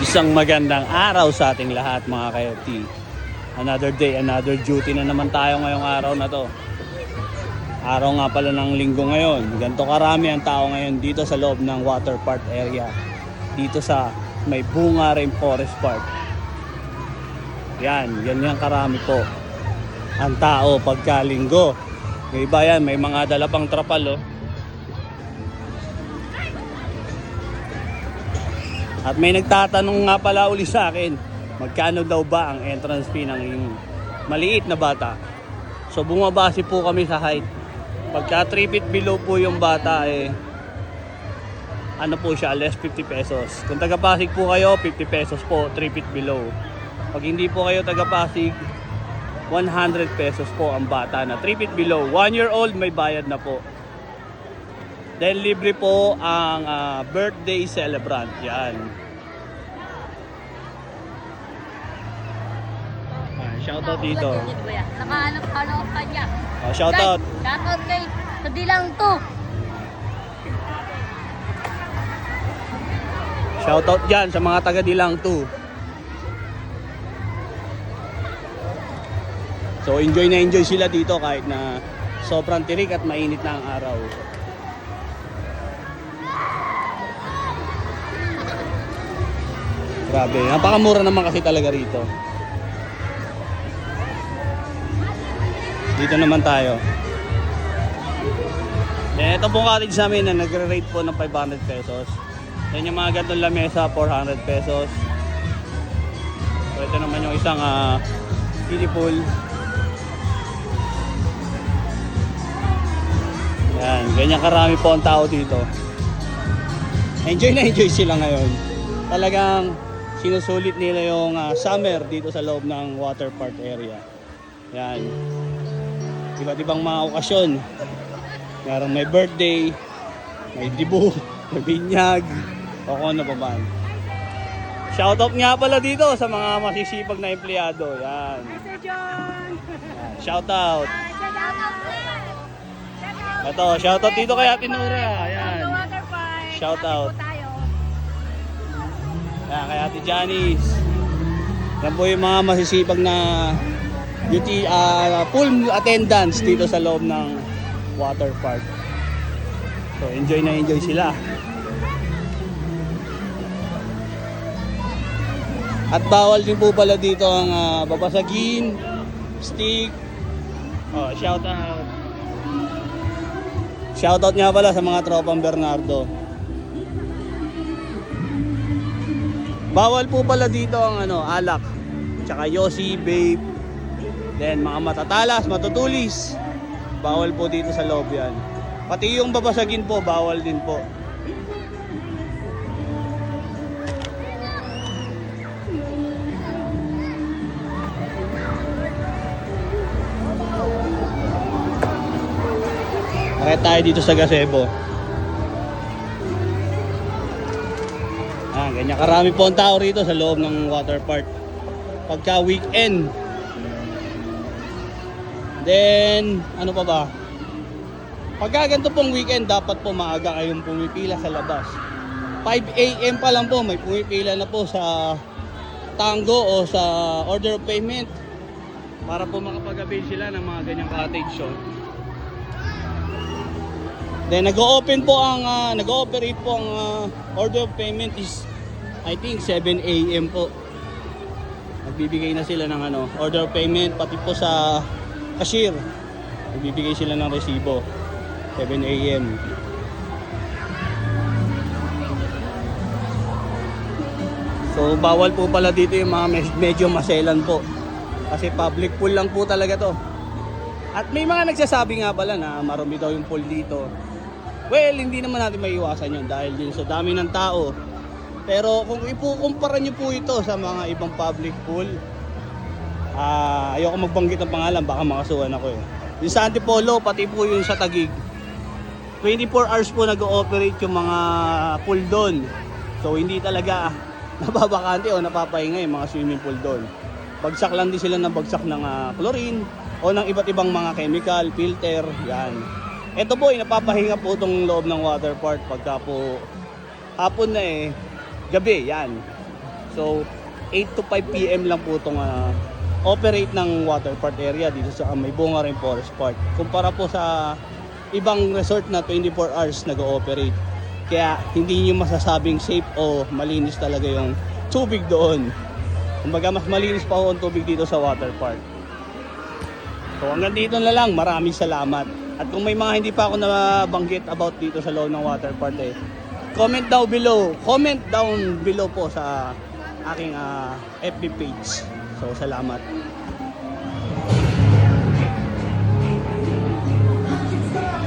Isang magandang araw sa ating lahat mga ka-FT. Another day, another duty na naman tayo ngayong araw na to. Araw nga pala ng linggo ngayon. Ganito karami ang tao ngayon dito sa loob ng water park area. Dito sa may Bunga Rainforest Park. Yan karami po ang tao pagka linggo. May iba yan, may mga dala pang trapal oh. At may nagtatanong nga pala uli sa akin, magkano daw ba ang entrance fee ng maliit na bata? So bumabase po kami sa height. Pagka 3 feet below po yung bata ano po siya, less 50 pesos. Kung taga-Pasig po kayo, 50 pesos po, 3 feet below. Pag hindi po kayo taga-Pasig, 100 pesos po ang bata na 3 feet below. 1 year old may bayad na po. Then libre po ang birthday celebrant. Yan. Shoutout dito. Nakahanap pa niya. Oh, shoutout. Shoutout kay sa Dilang to. Shoutout dyan sa mga taga Dilang 2. So enjoy na enjoy sila dito kahit na sobrang tirik at mainit na ang araw. Grabe, napakamura naman kasi talaga rito. Dito naman tayo. Ito pong cottage namin na nagre-rate po ng 500 pesos. Yan yung mga gantong lamesa, 400 pesos. So ito naman yung isang kiddie pool. Yan, ganyan karami po ang tao dito. Enjoy na enjoy sila ngayon. Talagang sinusulit nila yung summer dito sa loob ng water park area. Yan. Iba't ibang mga okasyon. Meron may birthday, may dibu, may binyag, o kung ano pa man. Shoutout nga pala dito sa mga masisipag na empleyado. Yan. Sir John. Yan. Shoutout. Ito, shoutout dito kay Ate Nora. Yan. Shoutout. Yan, kay Ate Janice. Yan po yung mga masisipag na duty, full attendance dito sa loob ng water park. So enjoy na enjoy sila. At bawal din po pala dito ang babasagin, stick. Oh, shout out. Shout out nga pala sa mga tropang Bernardo. Bawal po pala dito ang alak, tsaka yosi, vape, then mga matatalas, matutulis. Bawal po dito sa loob yan. Pati yung babasagin po, bawal din po. Bakit tayo dito sa gazebo? Ganyan karami po ang tao rito sa loob ng water park pagka weekend. Then ano pa ba, pagka ganito pong weekend dapat po maaga kayong pumipila sa labas. 5 AM pa lang po may pumipila na po sa tango o sa order of payment para po makapag-avail sila ng mga ganyang cottage show. Then nag-o-open po ang nag-ooperate po ang order of payment is I think 7 AM po. Nagbibigay na sila ng order of payment, pati po sa cashier. Nagbibigay sila ng resibo. 7 AM. So bawal po pala dito yung mga medyo maselan po. Kasi public pool lang po talaga to. At may mga nagsasabi nga pala na marumi daw yung pool dito. Well, hindi naman natin maiiwasan yun dahil din sa dami ng tao. Pero kung ikukumpara nyo po ito sa mga ibang public pool, ayoko magbanggit ng pangalan, baka makasuhan ako eh. Yung sa Antipolo, pati po yung sa Taguig, 24 hours po nag-ooperate yung mga pool doon. So hindi talaga nababakante o napapahinga yung mga swimming pool doon. Bagsak lang din sila ng bagsak ng chlorine o ng iba't ibang mga chemical, filter, yan. Ito po, napapahinga po itong loob ng water park pagka po hapon na gabi, yan. So 8 to 5 PM lang po itong operate ng water park area dito sa may Bunga Rin Forest Park. Kumpara po sa ibang resort na 24 hours nag-ooperate. Kaya hindi nyo masasabing safe o malinis talaga yung tubig doon. Kumbaga mas malinis pa ho ang tubig dito sa water park. So hanggang dito na lang, maraming salamat. At kung may mga hindi pa ako nabanggit about dito sa loob ng water park comment down below po sa aking FB page. So salamat.